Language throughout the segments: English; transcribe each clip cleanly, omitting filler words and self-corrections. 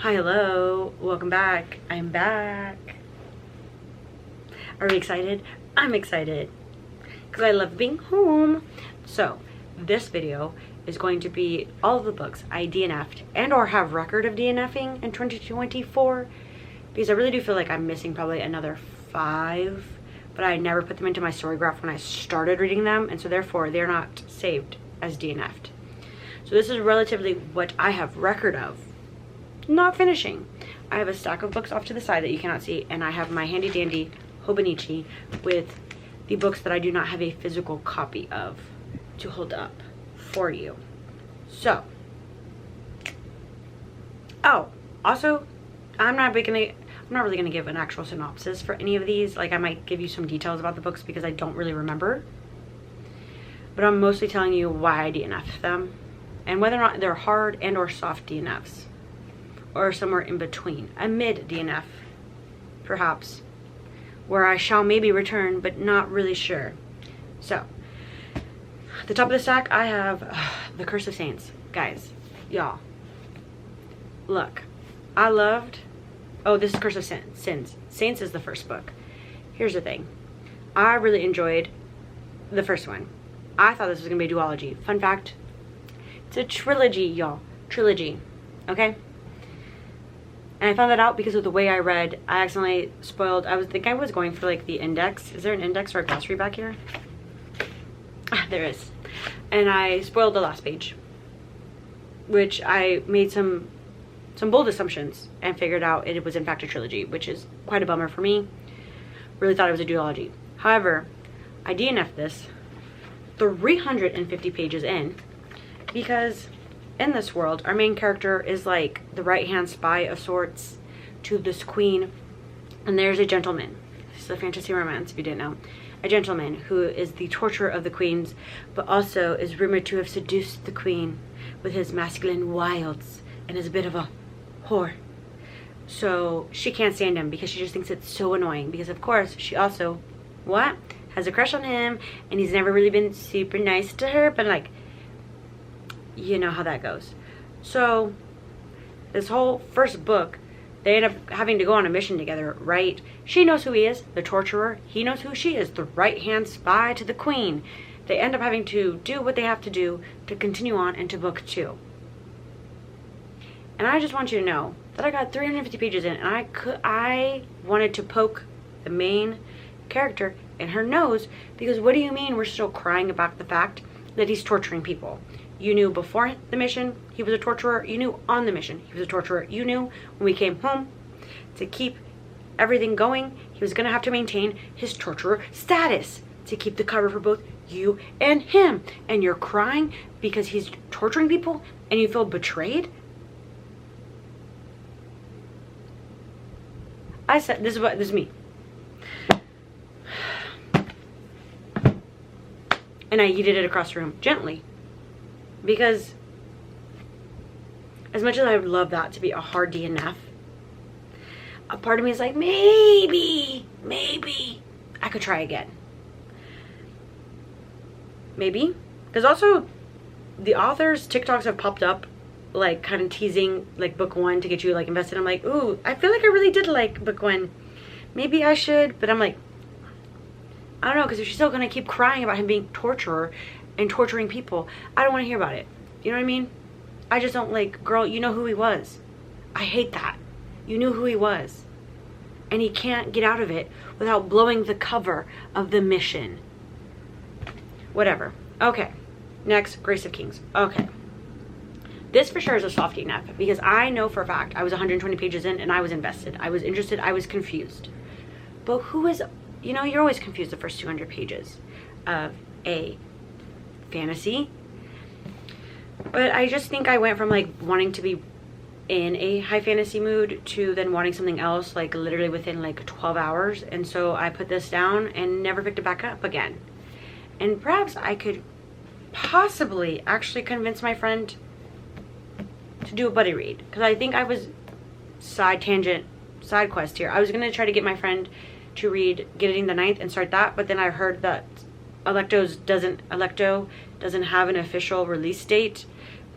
Hi, hello, welcome back. I'm back. Are we excited? I'm excited because I love being home. So this video is going to be all of the books I DNF'd and or have record of DNFing in 2024, because I really do feel like I'm missing probably another 5, but I never put them into my story graph when I started reading them, and so therefore they're not saved as DNF'd. So this is relatively what I have record of not finishing. I have a stack of books off to the side that you cannot see, and I have my handy dandy Hobonichi with the books that I do not have a physical copy of to hold up for you. So, oh, also, I'm not really gonna give an actual synopsis for any of these. Like, I might give you some details about the books because I don't really remember, but I'm mostly telling you why I DNF'd them and whether or not they're hard and or soft DNFs, or somewhere in between, a mid DNF perhaps, where I shall maybe return but not really sure. So at the top of the stack I have The Curse of Saints. Guys, y'all, look, I loved, oh, this is Curse of Sins. Saints is the first book. Here's the thing, I really enjoyed the first one. I thought this was gonna be a duology. Fun fact, it's a trilogy, y'all. Trilogy, okay? And I found that out because of the way I read. I accidentally spoiled, I was going for like the index. Is there an index or a glossary back here? Ah, there is. And I spoiled the last page, which I made some bold assumptions and figured out it was in fact a trilogy, which is quite a bummer for me. Really thought it was a duology. However, I DNF'd this 350 pages in because in this world, our main character is like the right-hand spy of sorts to this queen, and there's a gentleman. This is a fantasy romance, if you didn't know. A gentleman who is the torturer of the queens, but also is rumored to have seduced the queen with his masculine wilds and is a bit of a whore. So she can't stand him because she just thinks it's so annoying, because of course she also, what? Has a crush on him, and he's never really been super nice to her, but like, you know how that goes. So this whole first book, they end up having to go on a mission together, right? She knows who he is, the torturer. He knows who she is, the right-hand spy to the queen. They end up having to do what they have to do to continue on into book 2. And I just want you to know that I got 350 pages in, and I wanted to poke the main character in her nose, because what do you mean we're still crying about the fact that he's torturing people? You knew before the mission he was a torturer. You knew on the mission he was a torturer. You knew when we came home, to keep everything going, he was going to have to maintain his torturer status to keep the cover for both you and him. And you're crying because he's torturing people and you feel betrayed? I said, this is me. And I yeeted it across the room gently. Because as much as I would love that to be a hard DNF, a part of me is like, maybe I could try again. Maybe. Because also the author's TikToks have popped up, like kind of teasing like book 1 to get you like invested. I'm like, ooh, I feel like I really did like book 1. Maybe I should, but I'm like, I don't know, because if she's still going to keep crying about him being torturer and torturing people, I don't want to hear about it. You know what I mean? I just don't like, girl, you know who he was. I hate that. You knew who he was. And he can't get out of it without blowing the cover of the mission. Whatever. Okay. Next, Grace of Kings. Okay. This for sure is a soft DNF, because I know for a fact I was 120 pages in and I was invested. I was interested. I was confused. But who is, you know, you're always confused the first 200 pages of a fantasy. But I just think I went from like wanting to be in a high fantasy mood to then wanting something else like literally within like 12 hours. And so I put this down and never picked it back up again. And perhaps I could possibly actually convince my friend to do a buddy read, because I think I was side quest here. I was gonna try to get my friend to read Getting the Ninth and start that, but then I heard that Electo doesn't have an official release date,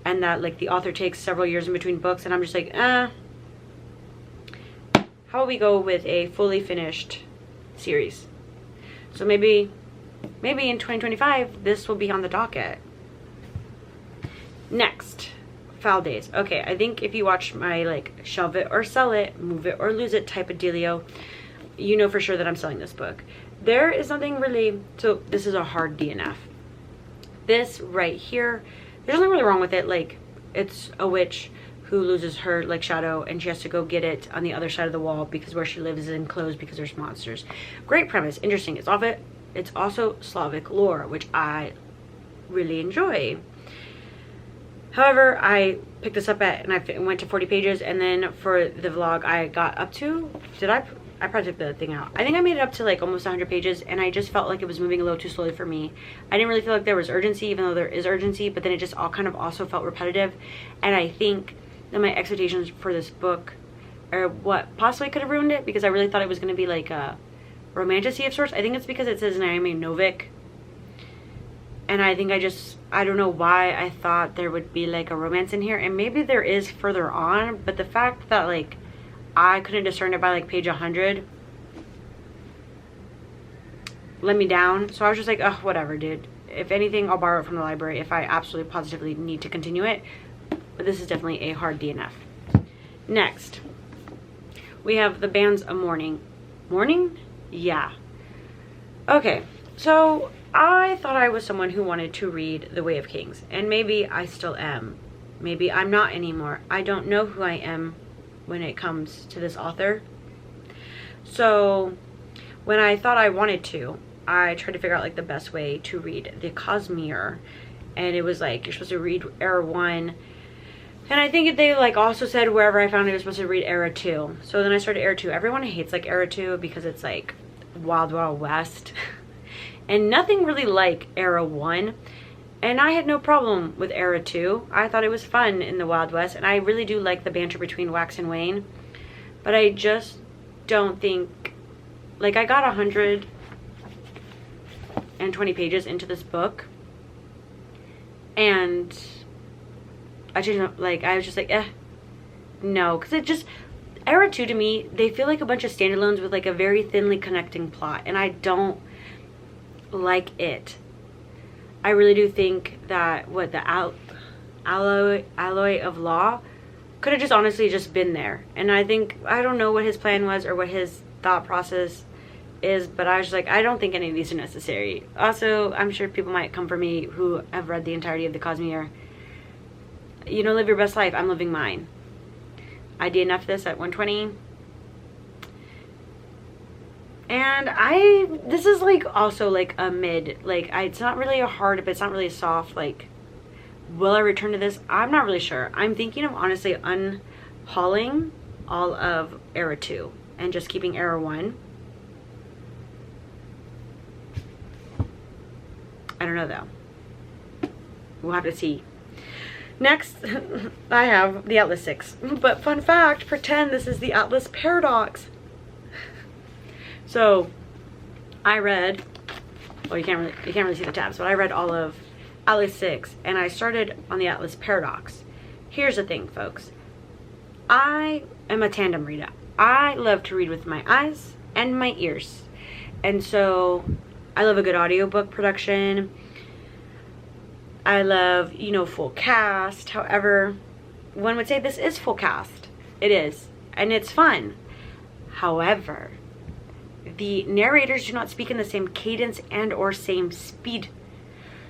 and that like the author takes several years in between books, and I'm just like, how about we go with a fully finished series? So maybe in 2025, this will be on the docket. Next, Foul Days. Okay, I think if you watch my like shelve it or sell it, move it or lose it type of dealio, you know for sure that I'm selling this book. There is nothing really, so this is a hard DNF. This right here, there's nothing really wrong with it. Like, it's a witch who loses her like shadow and she has to go get it on the other side of the wall because where she lives is enclosed because there's monsters. Great premise, interesting. It's also Slavic lore, which I really enjoy. However, I picked this up and I went to 40 pages, and then for the vlog I got up to, I probably took the thing out. I think I made it up to like almost 100 pages, and I just felt like it was moving a little too slowly for me. I didn't really feel like there was urgency, even though there is urgency, but then it just all kind of also felt repetitive. And I think that my expectations for this book are what possibly could have ruined it, because I really thought it was going to be like a romantasy of sorts. I think it's because it says Naomi Novik, and I think I don't know why I thought there would be like a romance in here, and maybe there is further on, but the fact that like I couldn't discern it by like page 100 let me down. So I was just like, oh, whatever, dude. If anything, I'll borrow it from the library if I absolutely positively need to continue it. But this is definitely a hard DNF. Next, we have The Bands of Mourning. Mourning? Yeah. Okay, so I thought I was someone who wanted to read The Way of Kings, and maybe I still am. Maybe I'm not anymore. I don't know who I am when it comes to this author. So when I thought I wanted to, I tried to figure out like the best way to read the Cosmere, and it was like you're supposed to read Era 1, and I think they like also said wherever I found it was supposed to read Era 2. So then I started Era 2. Everyone hates like Era 2 because it's like Wild Wild West and nothing really like Era 1. And I had no problem with Era 2. I thought it was fun in the Wild West, and I really do like the banter between Wax and Wayne. But I just don't think, like, I got 120 pages into this book, and I just, like, I was just like, no. Because it just, Era 2 to me, they feel like a bunch of standalones with, like, a very thinly connecting plot, and I don't like it. I really do think that what the alloy of law could have just honestly just been there. And I think, I don't know what his plan was or what his thought process is, but I was just like, I don't think any of these are necessary. Also, I'm sure people might come for me who have read the entirety of the Cosmere. You know, live your best life. I'm living mine. I DNF'd this at 120. And this is like also like a mid, like it's not really a hard, but it's not really a soft, like, will I return to this? I'm not really sure. I'm thinking of honestly unhauling all of Era 2 and just keeping Era 1. I don't know though. We'll have to see. Next, I have the Atlas 6. But fun fact, pretend this is the Atlas Paradox. So I read, well, you can't really see the tabs, but I read all of Atlas 6, and I started on the Atlas Paradox. Here's the thing, folks. I am a tandem reader. I love to read with my eyes and my ears. And so I love a good audiobook production. I love, you know, full cast. However, one would say this is full cast. It is. And it's fun. However, the narrators do not speak in the same cadence and or same speed.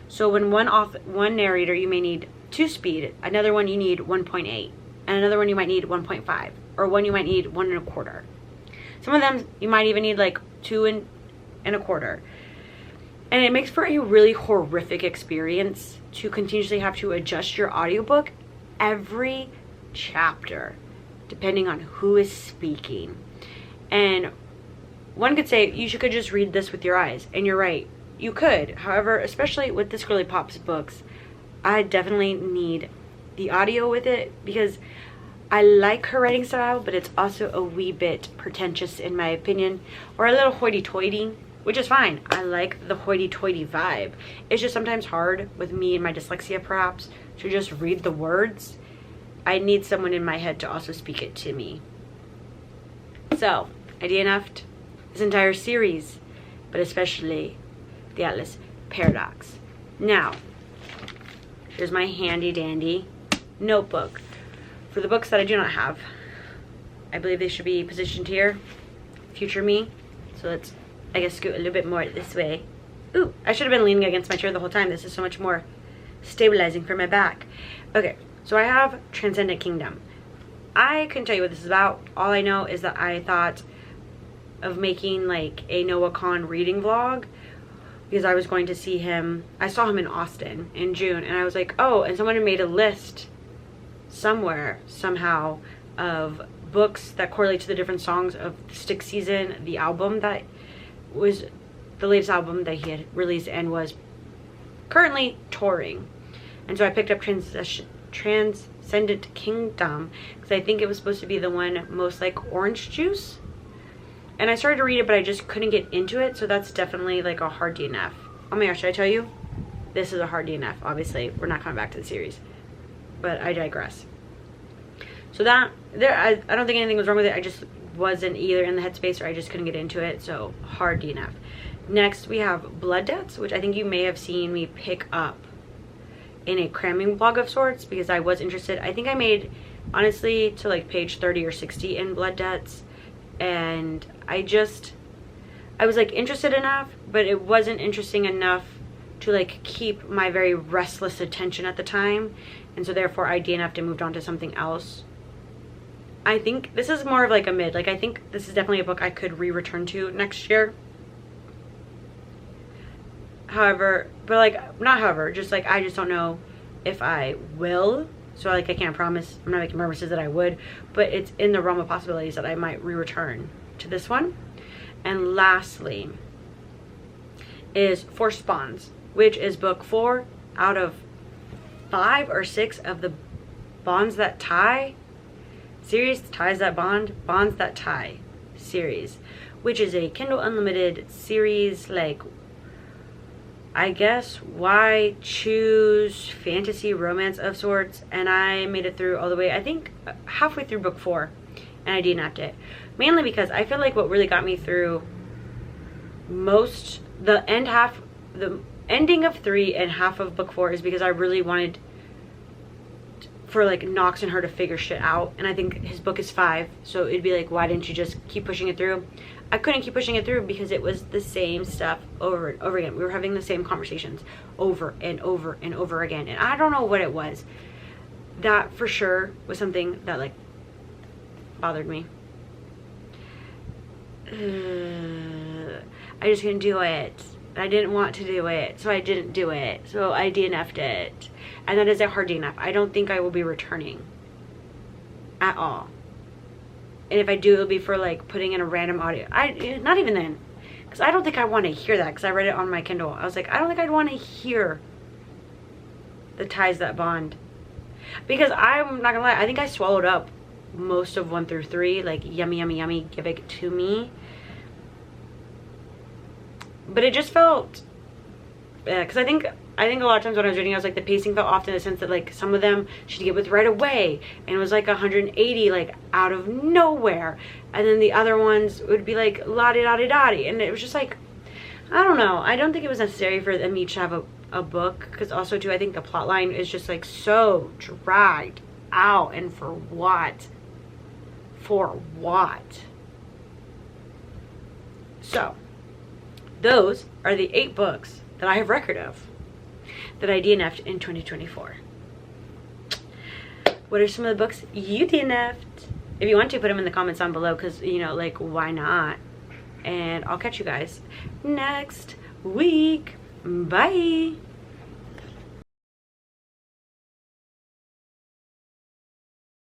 So when one narrator, you may need 2 speed, another one you need 1.8, and another one you might need 1.5, or one you might need 1.25. Some of them you might even need like 2.25. And it makes for a really horrific experience to continuously have to adjust your audiobook every chapter, depending on who is speaking. And one could say you could just read this with your eyes, and you're right, you could. However, especially with this Girly Pops books, I definitely need the audio with it because I like her writing style, but it's also a wee bit pretentious in my opinion, or a little hoity-toity, which is fine. I like the hoity-toity vibe. It's just sometimes hard with me and my dyslexia perhaps to just read the words. I need someone in my head to also speak it to me. So, I DNF'd this entire series, but especially the Atlas Paradox. Now, here's my handy dandy notebook for the books that I do not have. I believe they should be positioned here, future me. So let's, I guess, scoot a little bit more this way. Ooh, I should have been leaning against my chair the whole time. This is so much more stabilizing for my back. Okay, so I have Transcendent Kingdom. I couldn't tell you what this is about. All I know is that I thought of making like a Noah Kahan reading vlog because I was going to see him. I saw him in Austin in June, and I was like, oh, and someone had made a list somewhere, somehow, of books that correlate to the different songs of Stick Season, the album that was the latest album that he had released and was currently touring. And so I picked up Transcendent Kingdom because I think it was supposed to be the one most like orange juice. And I started to read it, but I just couldn't get into it. So that's definitely like a hard DNF. Oh my gosh, should I tell you? This is a hard DNF. Obviously, we're not coming back to the series. But I digress. So that, I don't think anything was wrong with it. I just wasn't either in the headspace or I just couldn't get into it. So hard DNF. Next, we have Blood Debts, which I think you may have seen me pick up in a cramming blog of sorts because I was interested. I think I made, honestly, to like page 30 or 60 in Blood Debts. And I was like interested enough, but it wasn't interesting enough to like keep my very restless attention at the time. And so therefore I DNF'd and moved on to something else. I think this is more of like a mid. Like I think this is definitely a book I could re-return to next year. However, but like, not however, just like I just don't know if I will. So like I can't promise, I'm not making promises that I would, but it's in the realm of possibilities that I might re-return to this one. And lastly is Forced Bonds, which is book 4 out of 5 or 6 of the Bonds That Tie series, Ties That Bond, Bonds That Tie series, which is a Kindle Unlimited series, like I guess why choose fantasy romance of sorts. And I made it through all the way, I think halfway through book 4, and I DNF'd it mainly because I feel like what really got me through the ending of 3 and half of book 4 is because I really wanted for like Knox and her to figure shit out. And I think his book is 5, so it'd be like, why didn't you just keep pushing it through? I couldn't keep pushing it through because it was the same stuff over and over again. We were having the same conversations over and over and over again. And I don't know what it was. That for sure was something that like bothered me. I just couldn't do it. I didn't want to do it, so I didn't do it. So I DNF'd it. And that is a hard DNF. I don't think I will be returning at all. And if I do, it'll be for like putting in a random audio. Not even then, because I don't think I want to hear that, because I read it on my Kindle. I was like, I don't think I'd want to hear the Ties That Bond, because I'm not gonna lie, I think I swallowed up most of 1 through 3, like yummy yummy yummy, give it to me. But it just felt, because I think a lot of times when I was reading, I was like, the pacing felt off in the sense that like some of them should get with right away, and it was like 180 like out of nowhere, and then the other ones would be like la-di-da-di-da-di, and it was just like, I don't know. I don't think it was necessary for them each to have a book, because also too I think the plot line is just like so dragged out, and for what? So those are the 8 books that I have record of that I DNF'd in 2024. What are some of the books you DNF'd? If you want to, put them in the comments down below, because, you know, like, why not? And I'll catch you guys next week. Bye.